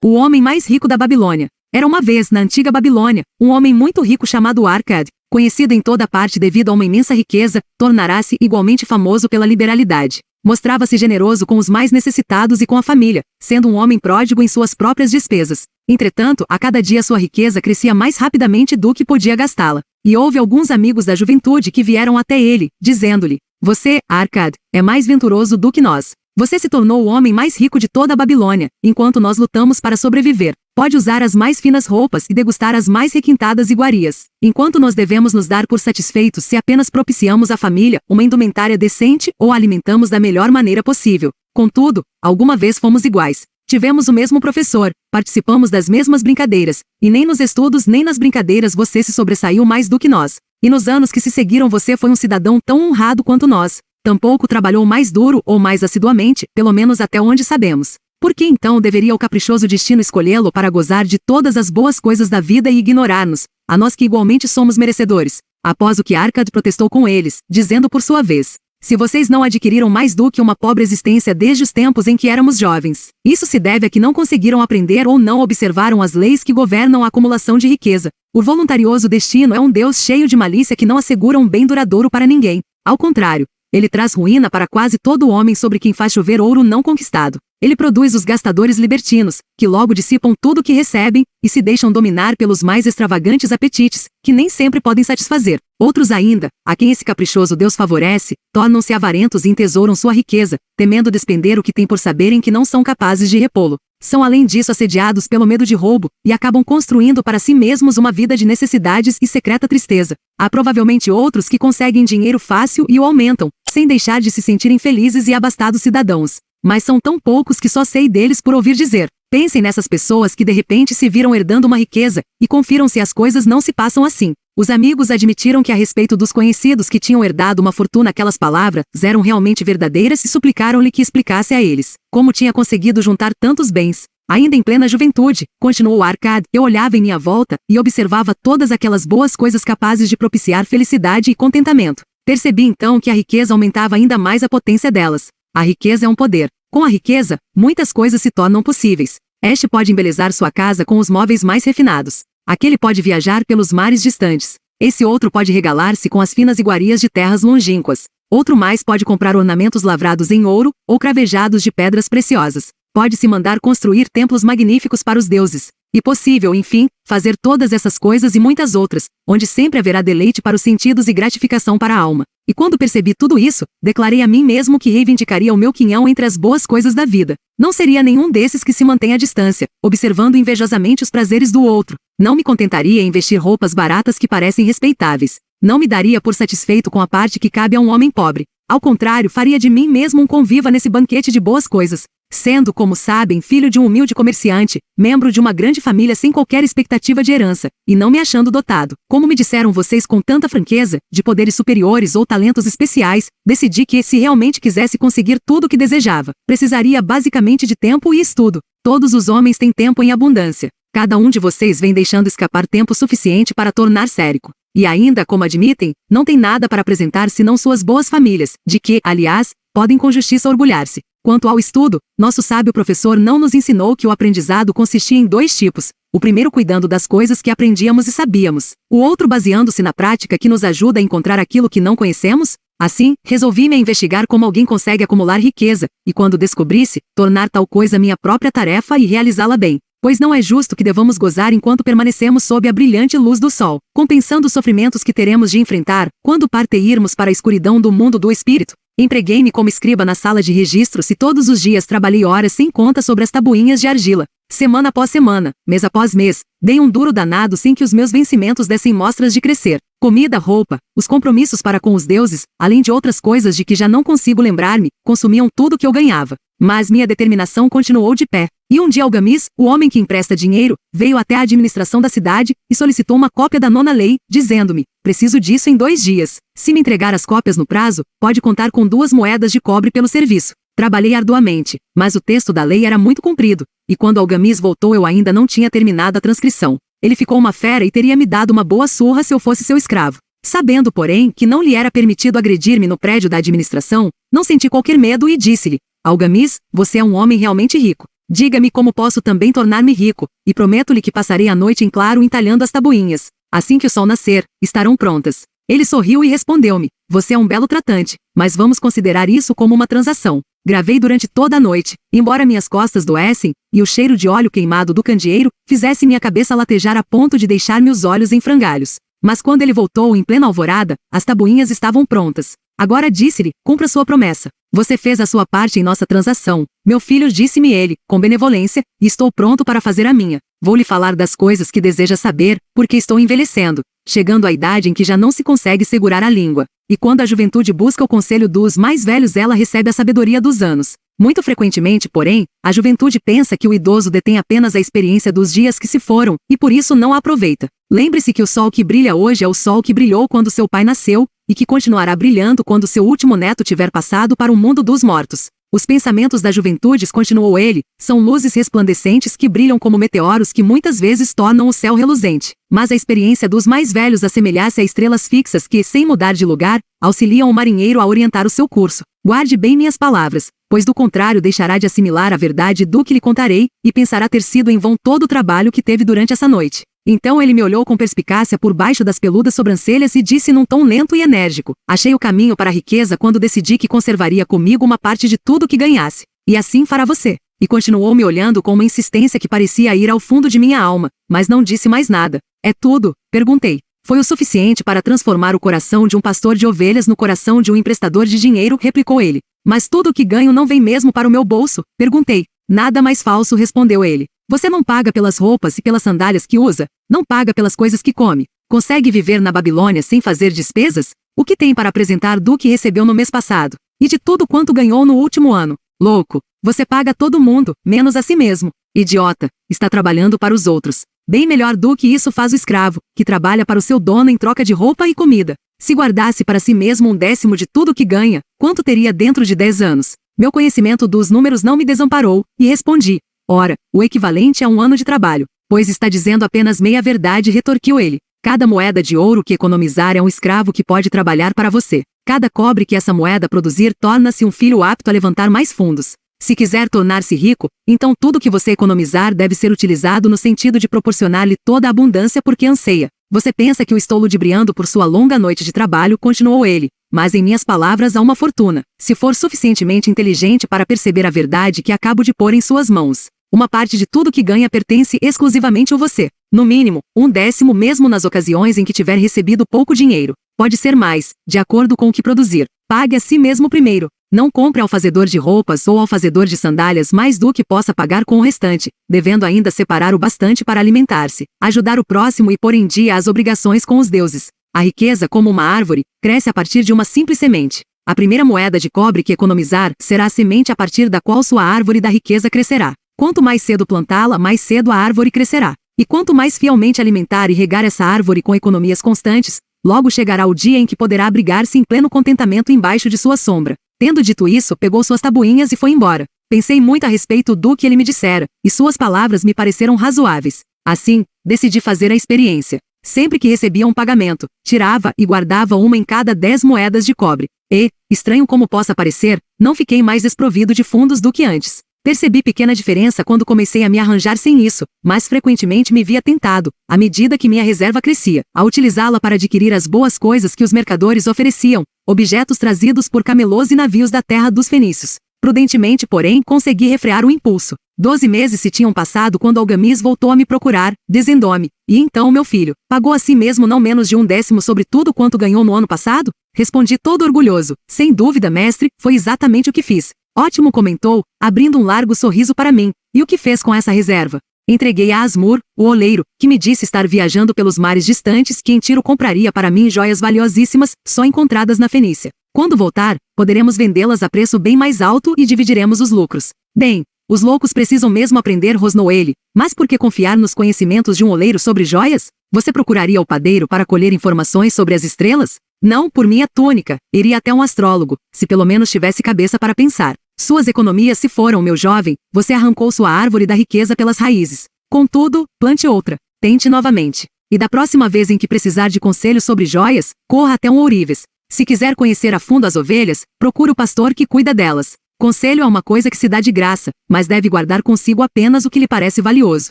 O homem mais rico da Babilônia. Era uma vez, na antiga Babilônia, um homem muito rico chamado Arcade, conhecido em toda parte devido a uma imensa riqueza, tornara-se igualmente famoso pela liberalidade. Mostrava-se generoso com os mais necessitados e com a família, sendo um homem pródigo em suas próprias despesas. Entretanto, a cada dia sua riqueza crescia mais rapidamente do que podia gastá-la. E houve alguns amigos da juventude que vieram até ele, dizendo-lhe: "Você, Arcade, é mais venturoso do que nós. Você se tornou o homem mais rico de toda a Babilônia, enquanto nós lutamos para sobreviver. Pode usar as mais finas roupas e degustar as mais requintadas iguarias, enquanto nós devemos nos dar por satisfeitos se apenas propiciamos à família uma indumentária decente ou a alimentamos da melhor maneira possível. Contudo, alguma vez fomos iguais. Tivemos o mesmo professor, participamos das mesmas brincadeiras, e nem nos estudos nem nas brincadeiras você se sobressaiu mais do que nós. E nos anos que se seguiram você foi um cidadão tão honrado quanto nós. Tampouco trabalhou mais duro ou mais assiduamente, pelo menos até onde sabemos. Por que então deveria o caprichoso destino escolhê-lo para gozar de todas as boas coisas da vida e ignorar-nos, a nós que igualmente somos merecedores?" Após o que Arcade protestou com eles, dizendo por sua vez: "Se vocês não adquiriram mais do que uma pobre existência desde os tempos em que éramos jovens, isso se deve a que não conseguiram aprender ou não observaram as leis que governam a acumulação de riqueza. O voluntarioso destino é um Deus cheio de malícia que não assegura um bem duradouro para ninguém. Ao contrário, ele traz ruína para quase todo homem sobre quem faz chover ouro não conquistado. Ele produz os gastadores libertinos, que logo dissipam tudo o que recebem, e se deixam dominar pelos mais extravagantes apetites, que nem sempre podem satisfazer. Outros ainda, a quem esse caprichoso Deus favorece, tornam-se avarentos e entesouram sua riqueza, temendo despender o que têm por saberem que não são capazes de repô-lo. São além disso assediados pelo medo de roubo, e acabam construindo para si mesmos uma vida de necessidades e secreta tristeza. Há provavelmente outros que conseguem dinheiro fácil e o aumentam, sem deixar de se sentirem felizes e abastados cidadãos. Mas são tão poucos que só sei deles por ouvir dizer. Pensem nessas pessoas que de repente se viram herdando uma riqueza, e confiram se as coisas não se passam assim. Os amigos admitiram que a respeito dos conhecidos que tinham herdado uma fortuna aquelas palavras eram realmente verdadeiras e suplicaram-lhe que explicasse a eles como tinha conseguido juntar tantos bens. Ainda em plena juventude, continuou Arcade, eu olhava em minha volta e observava todas aquelas boas coisas capazes de propiciar felicidade e contentamento. Percebi então que a riqueza aumentava ainda mais a potência delas. A riqueza é um poder. Com a riqueza, muitas coisas se tornam possíveis. Este pode embelezar sua casa com os móveis mais refinados. Aquele pode viajar pelos mares distantes. Esse outro pode regalar-se com as finas iguarias de terras longínquas. Outro mais pode comprar ornamentos lavrados em ouro, ou cravejados de pedras preciosas. Pode-se mandar construir templos magníficos para os deuses. E possível, enfim, fazer todas essas coisas e muitas outras, onde sempre haverá deleite para os sentidos e gratificação para a alma. E quando percebi tudo isso, declarei a mim mesmo que reivindicaria o meu quinhão entre as boas coisas da vida. Não seria nenhum desses que se mantém à distância, observando invejosamente os prazeres do outro. Não me contentaria em vestir roupas baratas que parecem respeitáveis. Não me daria por satisfeito com a parte que cabe a um homem pobre. Ao contrário, faria de mim mesmo um conviva nesse banquete de boas coisas. Sendo, como sabem, filho de um humilde comerciante, membro de uma grande família sem qualquer expectativa de herança, e não me achando dotado, como me disseram vocês com tanta franqueza, de poderes superiores ou talentos especiais, decidi que, se realmente quisesse conseguir tudo o que desejava, precisaria basicamente de tempo e estudo. Todos os homens têm tempo em abundância. Cada um de vocês vem deixando escapar tempo suficiente para tornar-se rico. E ainda, como admitem, não tem nada para apresentar senão suas boas famílias, de que, aliás, podem com justiça orgulhar-se. Quanto ao estudo, nosso sábio professor não nos ensinou que o aprendizado consistia em 2 tipos. O primeiro cuidando das coisas que aprendíamos e sabíamos. O outro baseando-se na prática que nos ajuda a encontrar aquilo que não conhecemos. Assim, resolvi-me a investigar como alguém consegue acumular riqueza, e quando descobrisse, tornar tal coisa minha própria tarefa e realizá-la bem. Pois não é justo que devamos gozar enquanto permanecemos sob a brilhante luz do sol, compensando os sofrimentos que teremos de enfrentar, quando partirmos para a escuridão do mundo do espírito. Empreguei-me como escriba na sala de registros e todos os dias trabalhei horas sem conta sobre as tabuinhas de argila. Semana após semana, mês após mês, dei um duro danado sem que os meus vencimentos dessem mostras de crescer. Comida, roupa, os compromissos para com os deuses, além de outras coisas de que já não consigo lembrar-me, consumiam tudo que eu ganhava. Mas minha determinação continuou de pé. E um dia Algamis, o homem que empresta dinheiro, veio até a administração da cidade e solicitou uma cópia da 9ª lei, dizendo-me: preciso disso em 2 dias. Se me entregar as cópias no prazo, pode contar com 2 moedas de cobre pelo serviço. Trabalhei arduamente, mas o texto da lei era muito comprido, e quando Algamis voltou eu ainda não tinha terminado a transcrição. Ele ficou uma fera e teria me dado uma boa surra se eu fosse seu escravo. Sabendo, porém, que não lhe era permitido agredir-me no prédio da administração, não senti qualquer medo e disse-lhe: Algamis, você é um homem realmente rico. Diga-me como posso também tornar-me rico, e prometo-lhe que passarei a noite em claro entalhando as tabuinhas. Assim que o sol nascer, estarão prontas. Ele sorriu e respondeu-me: você é um belo tratante, mas vamos considerar isso como uma transação. Gravei durante toda a noite, embora minhas costas doessem, e o cheiro de óleo queimado do candeeiro fizesse minha cabeça latejar a ponto de deixar-me os olhos em frangalhos. Mas quando ele voltou em plena alvorada, as tabuinhas estavam prontas. Agora disse-lhe: cumpra sua promessa. Você fez a sua parte em nossa transação. Meu filho, disse-me ele, com benevolência, e estou pronto para fazer a minha. Vou lhe falar das coisas que deseja saber, porque estou envelhecendo, chegando à idade em que já não se consegue segurar a língua. E quando a juventude busca o conselho dos mais velhos, ela recebe a sabedoria dos anos. Muito frequentemente, porém, a juventude pensa que o idoso detém apenas a experiência dos dias que se foram, e por isso não a aproveita. Lembre-se que o sol que brilha hoje é o sol que brilhou quando seu pai nasceu, e que continuará brilhando quando seu último neto tiver passado para o mundo dos mortos. Os pensamentos da juventude, continuou ele, são luzes resplandecentes que brilham como meteoros que muitas vezes tornam o céu reluzente. Mas a experiência dos mais velhos assemelha-se a estrelas fixas que, sem mudar de lugar, auxiliam o marinheiro a orientar o seu curso. Guarde bem minhas palavras, pois do contrário deixará de assimilar a verdade do que lhe contarei, e pensará ter sido em vão todo o trabalho que teve durante essa noite. Então ele me olhou com perspicácia por baixo das peludas sobrancelhas e disse num tom lento e enérgico: achei o caminho para a riqueza quando decidi que conservaria comigo uma parte de tudo que ganhasse. E assim fará você. E continuou me olhando com uma insistência que parecia ir ao fundo de minha alma, mas não disse mais nada. É tudo? Perguntei. Foi o suficiente para transformar o coração de um pastor de ovelhas no coração de um emprestador de dinheiro, replicou ele. Mas tudo o que ganho não vem mesmo para o meu bolso? Perguntei. Nada mais falso, respondeu ele. Você não paga pelas roupas e pelas sandálias que usa? Não paga pelas coisas que come? Consegue viver na Babilônia sem fazer despesas? O que tem para apresentar do que recebeu no mês passado? E de tudo quanto ganhou no último ano? Louco! Você paga a todo mundo, menos a si mesmo. Idiota! Está trabalhando para os outros. Bem melhor do que isso faz o escravo, que trabalha para o seu dono em troca de roupa e comida. Se guardasse para si mesmo 1/10 de tudo que ganha, quanto teria dentro de 10 anos? Meu conhecimento dos números não me desamparou, e respondi. Ora, o equivalente a 1 ano de trabalho. Pois está dizendo apenas meia-verdade, retorquiu ele. Cada moeda de ouro que economizar é um escravo que pode trabalhar para você. Cada cobre que essa moeda produzir torna-se um filho apto a levantar mais fundos. Se quiser tornar-se rico, então tudo que você economizar deve ser utilizado no sentido de proporcionar-lhe toda a abundância porque anseia. Você pensa que eu estou ludibriando por sua longa noite de trabalho, continuou ele. Mas em minhas palavras há uma fortuna, se for suficientemente inteligente para perceber a verdade que acabo de pôr em suas mãos. Uma parte de tudo que ganha pertence exclusivamente a você. No mínimo, 1/10 mesmo nas ocasiões em que tiver recebido pouco dinheiro. Pode ser mais, de acordo com o que produzir. Pague a si mesmo primeiro. Não compre ao fazedor de roupas ou ao fazedor de sandálias mais do que possa pagar com o restante, devendo ainda separar o bastante para alimentar-se, ajudar o próximo e pôr em dia as obrigações com os deuses. A riqueza, como uma árvore, cresce a partir de uma simples semente. A primeira moeda de cobre que economizar será a semente a partir da qual sua árvore da riqueza crescerá. Quanto mais cedo plantá-la, mais cedo a árvore crescerá. E quanto mais fielmente alimentar e regar essa árvore com economias constantes, logo chegará o dia em que poderá abrigar-se em pleno contentamento embaixo de sua sombra. Tendo dito isso, pegou suas tabuinhas e foi embora. Pensei muito a respeito do que ele me dissera, e suas palavras me pareceram razoáveis. Assim, decidi fazer a experiência. Sempre que recebia um pagamento, tirava e guardava uma em cada 10 moedas de cobre. E, estranho como possa parecer, não fiquei mais desprovido de fundos do que antes. Percebi pequena diferença quando comecei a me arranjar sem isso, mas frequentemente me via tentado, à medida que minha reserva crescia, a utilizá-la para adquirir as boas coisas que os mercadores ofereciam, objetos trazidos por camelôs e navios da terra dos fenícios. Prudentemente, porém, consegui refrear o impulso. 12 meses se tinham passado quando Algamis voltou a me procurar, dizendo-me: e então, meu filho, pagou a si mesmo não menos de 1/10 sobre tudo quanto ganhou no ano passado? Respondi todo orgulhoso: sem dúvida, mestre, foi exatamente o que fiz. Ótimo, comentou, abrindo um largo sorriso para mim. E o que fez com essa reserva? Entreguei a Asmur, o oleiro, que me disse estar viajando pelos mares distantes, que em Tiro compraria para mim joias valiosíssimas, só encontradas na Fenícia. Quando voltar, poderemos vendê-las a preço bem mais alto e dividiremos os lucros. Bem, os loucos precisam mesmo aprender, rosnou ele. Mas por que confiar nos conhecimentos de um oleiro sobre joias? Você procuraria o padeiro para colher informações sobre as estrelas? Não, por minha túnica, iria até um astrólogo, se pelo menos tivesse cabeça para pensar. Suas economias se foram, meu jovem, você arrancou sua árvore da riqueza pelas raízes. Contudo, plante outra. Tente novamente. E da próxima vez em que precisar de conselhos sobre joias, corra até um ourives. Se quiser conhecer a fundo as ovelhas, procure o pastor que cuida delas. Conselho é uma coisa que se dá de graça, mas deve guardar consigo apenas o que lhe parece valioso.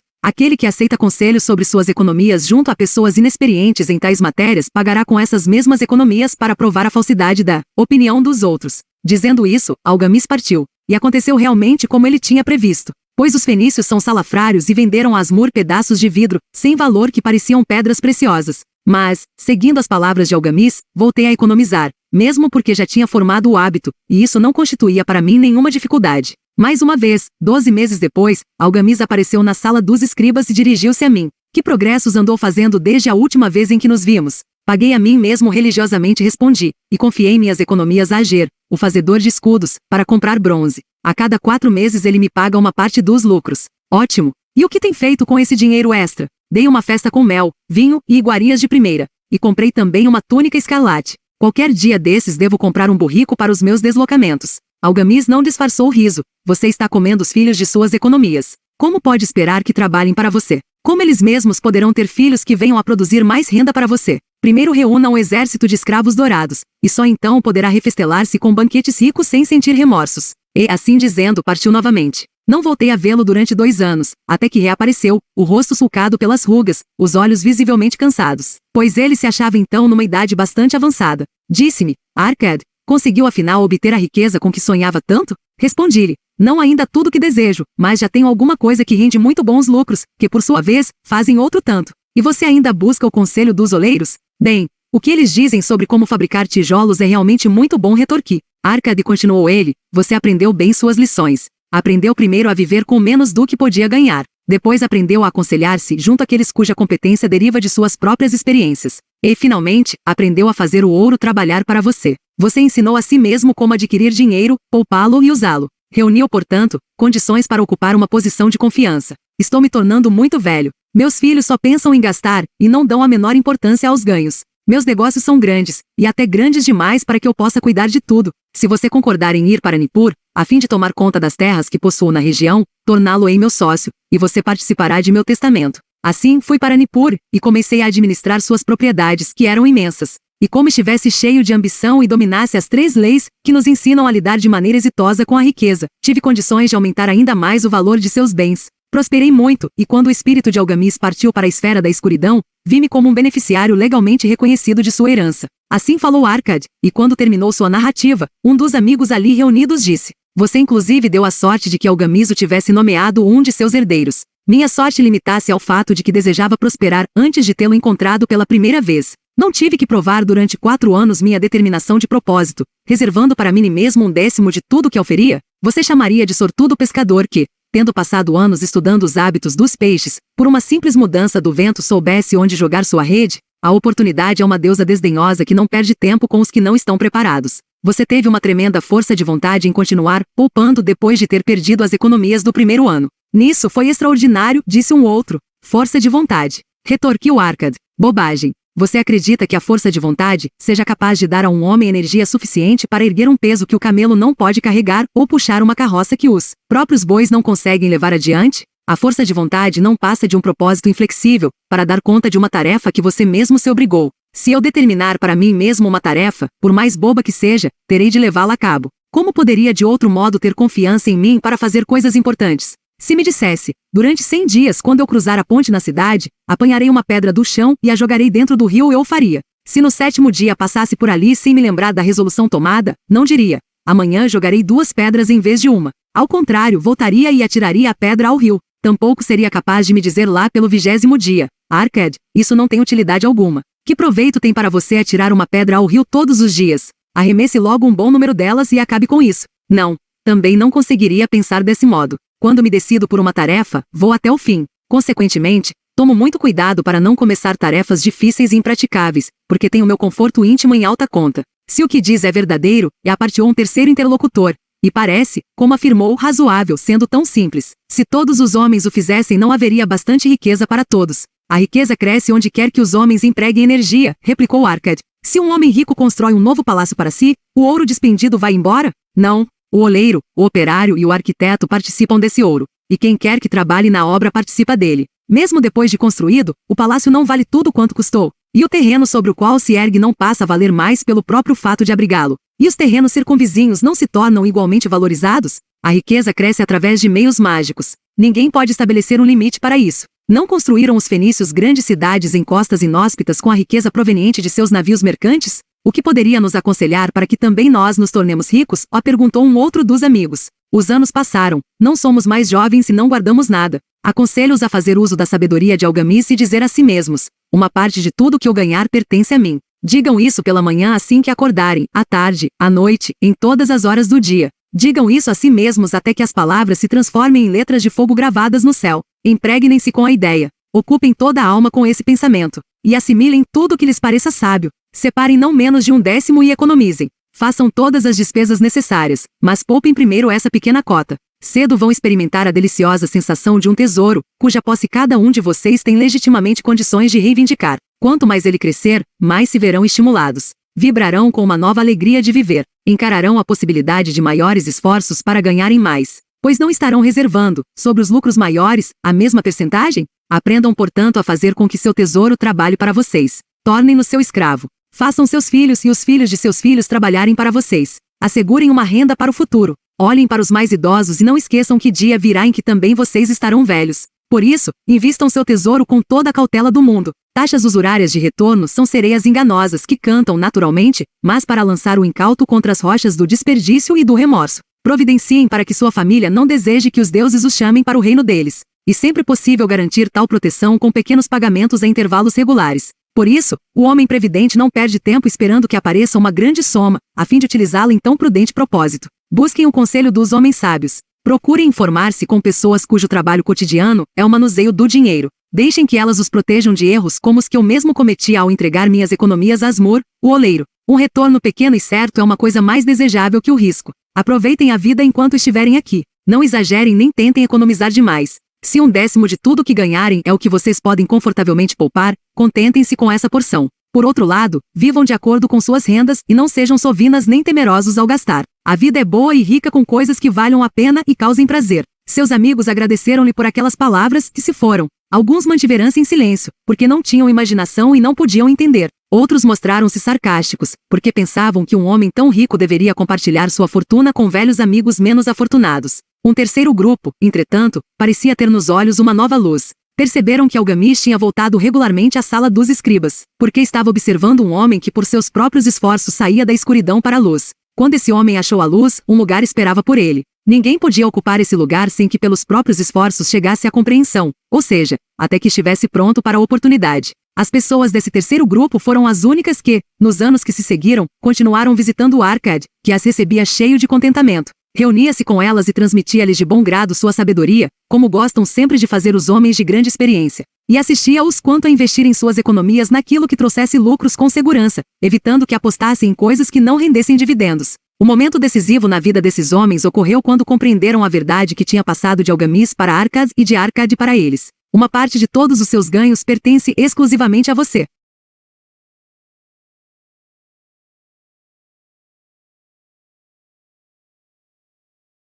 Aquele que aceita conselhos sobre suas economias junto a pessoas inexperientes em tais matérias pagará com essas mesmas economias para provar a falsidade da opinião dos outros. Dizendo isso, Algamis partiu. E aconteceu realmente como ele tinha previsto. Pois os fenícios são salafrários e venderam a Asmur pedaços de vidro, sem valor que pareciam pedras preciosas. Mas, seguindo as palavras de Algamis, voltei a economizar, mesmo porque já tinha formado o hábito, e isso não constituía para mim nenhuma dificuldade. Mais uma vez, 12 meses depois, Algamis apareceu na sala dos escribas e dirigiu-se a mim. Que progressos andou fazendo desde a última vez em que nos vimos? Paguei a mim mesmo religiosamente, respondi, e confiei minhas economias a Ager, o fazedor de escudos, para comprar bronze. A cada 4 meses ele me paga uma parte dos lucros. Ótimo! E o que tem feito com esse dinheiro extra? Dei uma festa com mel, vinho e iguarias de primeira. E comprei também uma túnica escarlate. Qualquer dia desses devo comprar um burrico para os meus deslocamentos. Algamis não disfarçou o riso. Você está comendo os filhos de suas economias. Como pode esperar que trabalhem para você? Como eles mesmos poderão ter filhos que venham a produzir mais renda para você? Primeiro reúna um exército de escravos dourados, e só então poderá refestelar-se com banquetes ricos sem sentir remorsos. E, assim dizendo, partiu novamente. Não voltei a vê-lo durante 2 anos, até que reapareceu, o rosto sulcado pelas rugas, os olhos visivelmente cansados. Pois ele se achava então numa idade bastante avançada. Disse-me, Arkad, conseguiu afinal obter a riqueza com que sonhava tanto? Respondi-lhe, não ainda tudo que desejo, mas já tenho alguma coisa que rende muito bons lucros, que por sua vez, fazem outro tanto. E você ainda busca o conselho dos oleiros? Bem, o que eles dizem sobre como fabricar tijolos é realmente muito bom, retorqui. Arkad, continuou ele, você aprendeu bem suas lições. Aprendeu primeiro a viver com menos do que podia ganhar. Depois aprendeu a aconselhar-se junto àqueles cuja competência deriva de suas próprias experiências. E, finalmente, aprendeu a fazer o ouro trabalhar para você. Você ensinou a si mesmo como adquirir dinheiro, poupá-lo e usá-lo. Reuniu, portanto, condições para ocupar uma posição de confiança. Estou me tornando muito velho. Meus filhos só pensam em gastar, e não dão a menor importância aos ganhos. Meus negócios são grandes, e até grandes demais para que eu possa cuidar de tudo. Se você concordar em ir para Nippur, a fim de tomar conta das terras que possuo na região, torná-lo-ei meu sócio, e você participará de meu testamento. Assim, fui para Nippur, e comecei a administrar suas propriedades, que eram imensas. E como estivesse cheio de ambição e dominasse as 3 leis, que nos ensinam a lidar de maneira exitosa com a riqueza, tive condições de aumentar ainda mais o valor de seus bens. Prosperei muito, e quando o espírito de Algamis partiu para a esfera da escuridão, vi-me como um beneficiário legalmente reconhecido de sua herança. Assim falou Arkad, e quando terminou sua narrativa, um dos amigos ali reunidos disse, você inclusive deu a sorte de que Algamis o tivesse nomeado um de seus herdeiros. Minha sorte limitasse ao fato de que desejava prosperar antes de tê-lo encontrado pela primeira vez. Não tive que provar durante 4 anos minha determinação de propósito, reservando para mim mesmo 1/10 de tudo que oferia. Você chamaria de sortudo pescador que, tendo passado anos estudando os hábitos dos peixes, por uma simples mudança do vento soubesse onde jogar sua rede? A oportunidade é uma deusa desdenhosa que não perde tempo com os que não estão preparados. Você teve uma tremenda força de vontade em continuar poupando depois de ter perdido as economias do primeiro ano. Nisso foi extraordinário, disse um outro. Força de vontade. Retorquiu Arkad. Bobagem. Você acredita que a força de vontade seja capaz de dar a um homem energia suficiente para erguer um peso que o camelo não pode carregar ou puxar uma carroça que os próprios bois não conseguem levar adiante? A força de vontade não passa de um propósito inflexível para dar conta de uma tarefa que você mesmo se obrigou. Se eu determinar para mim mesmo uma tarefa, por mais boba que seja, terei de levá-la a cabo. Como poderia de outro modo ter confiança em mim para fazer coisas importantes? Se me dissesse, durante 100 dias quando eu cruzar a ponte na cidade, apanharei uma pedra do chão e a jogarei dentro do rio, eu o faria. Se no 7º dia passasse por ali sem me lembrar da resolução tomada, não diria, amanhã jogarei 2 pedras em vez de uma. Ao contrário, voltaria e atiraria a pedra ao rio. Tampouco seria capaz de me dizer lá pelo 20º dia, Arkad, isso não tem utilidade alguma. Que proveito tem para você atirar uma pedra ao rio todos os dias? Arremesse logo um bom número delas e acabe com isso. Não, também não conseguiria pensar desse modo. Quando me decido por uma tarefa, vou até o fim. Consequentemente, tomo muito cuidado para não começar tarefas difíceis e impraticáveis, porque tenho meu conforto íntimo em alta conta. Se o que diz é verdadeiro, e aparteou um terceiro interlocutor, e parece, como afirmou, razoável, sendo tão simples. Se todos os homens o fizessem, não haveria bastante riqueza para todos. A riqueza cresce onde quer que os homens empreguem energia, replicou Arkad. Se um homem rico constrói um novo palácio para si, o ouro despendido vai embora? Não. O oleiro, o operário e o arquiteto participam desse ouro, e quem quer que trabalhe na obra participa dele. Mesmo depois de construído, o palácio não vale tudo quanto custou, E o terreno sobre o qual se ergue não passa a valer mais pelo próprio fato de abrigá-lo. E os terrenos circunvizinhos não se tornam igualmente valorizados? A riqueza cresce através de meios mágicos. Ninguém pode estabelecer um limite para isso. Não construíram os fenícios grandes cidades em costas inóspitas com a riqueza proveniente de seus navios mercantes? O que poderia nos aconselhar para que também nós nos tornemos ricos? Perguntou um outro dos amigos. Os anos passaram, não somos mais jovens e não guardamos nada. Aconselho-os a fazer uso da sabedoria de Algamice e dizer a si mesmos: uma parte de tudo que eu ganhar pertence a mim. Digam isso pela manhã assim que acordarem, à tarde, à noite, em todas as horas do dia. Digam isso a si mesmos até que as palavras se transformem em letras de fogo gravadas no céu. Impregnem-se com a ideia. Ocupem toda a alma com esse pensamento. E assimilem tudo o que lhes pareça sábio. Separem não menos de 1/10 e economizem. Façam todas as despesas necessárias, mas poupem primeiro essa pequena cota. Cedo vão experimentar a deliciosa sensação de um tesouro, cuja posse cada um de vocês tem legitimamente condições de reivindicar. Quanto mais ele crescer, mais se verão estimulados. Vibrarão com uma nova alegria de viver. Encararão a possibilidade de maiores esforços para ganharem mais. Pois não estarão reservando, sobre os lucros maiores, a mesma percentagem? Aprendam, portanto, a fazer com que seu tesouro trabalhe para vocês. Tornem-no seu escravo. Façam seus filhos e os filhos de seus filhos trabalharem para vocês. Assegurem uma renda para o futuro. Olhem para os mais idosos e não esqueçam que dia virá em que também vocês estarão velhos. Por isso, invistam seu tesouro com toda a cautela do mundo. Taxas usurárias de retorno são sereias enganosas que cantam naturalmente, mas para lançar o incauto contra as rochas do desperdício e do remorso. Providenciem para que sua família não deseje que os deuses os chamem para o reino deles. E sempre possível garantir tal proteção com pequenos pagamentos a intervalos regulares. Por isso, o homem previdente não perde tempo esperando que apareça uma grande soma, a fim de utilizá-la em tão prudente propósito. Busquem o conselho dos homens sábios. Procurem informar-se com pessoas cujo trabalho cotidiano é o manuseio do dinheiro. Deixem que elas os protejam de erros como os que eu mesmo cometi ao entregar minhas economias a Asmur, o oleiro. Um retorno pequeno e certo é uma coisa mais desejável que o risco. Aproveitem a vida enquanto estiverem aqui. Não exagerem nem tentem economizar demais. Se 1/10 de tudo que ganharem é o que vocês podem confortavelmente poupar, contentem-se com essa porção. Por outro lado, vivam de acordo com suas rendas e não sejam sovinas nem temerosos ao gastar. A vida é boa e rica com coisas que valham a pena e causem prazer. Seus amigos agradeceram-lhe por aquelas palavras e se foram. Alguns mantiveram-se em silêncio, porque não tinham imaginação e não podiam entender. Outros mostraram-se sarcásticos, porque pensavam que um homem tão rico deveria compartilhar sua fortuna com velhos amigos menos afortunados. Um terceiro grupo, entretanto, parecia ter nos olhos uma nova luz. Perceberam que Algamish tinha voltado regularmente à sala dos escribas, porque estava observando um homem que por seus próprios esforços saía da escuridão para a luz. Quando esse homem achou a luz, um lugar esperava por ele. Ninguém podia ocupar esse lugar sem que pelos próprios esforços chegasse à compreensão, ou seja, até que estivesse pronto para a oportunidade. As pessoas desse terceiro grupo foram as únicas que, nos anos que se seguiram, continuaram visitando o Arcade, que as recebia cheio de contentamento. Reunia-se com elas e transmitia-lhes de bom grado sua sabedoria, como gostam sempre de fazer os homens de grande experiência. E assistia-os quanto a investirem suas economias naquilo que trouxesse lucros com segurança, evitando que apostassem em coisas que não rendessem dividendos. O momento decisivo na vida desses homens ocorreu quando compreenderam a verdade que tinha passado de Algamish para Arcade e de Arcade para eles. Uma parte de todos os seus ganhos pertence exclusivamente a você.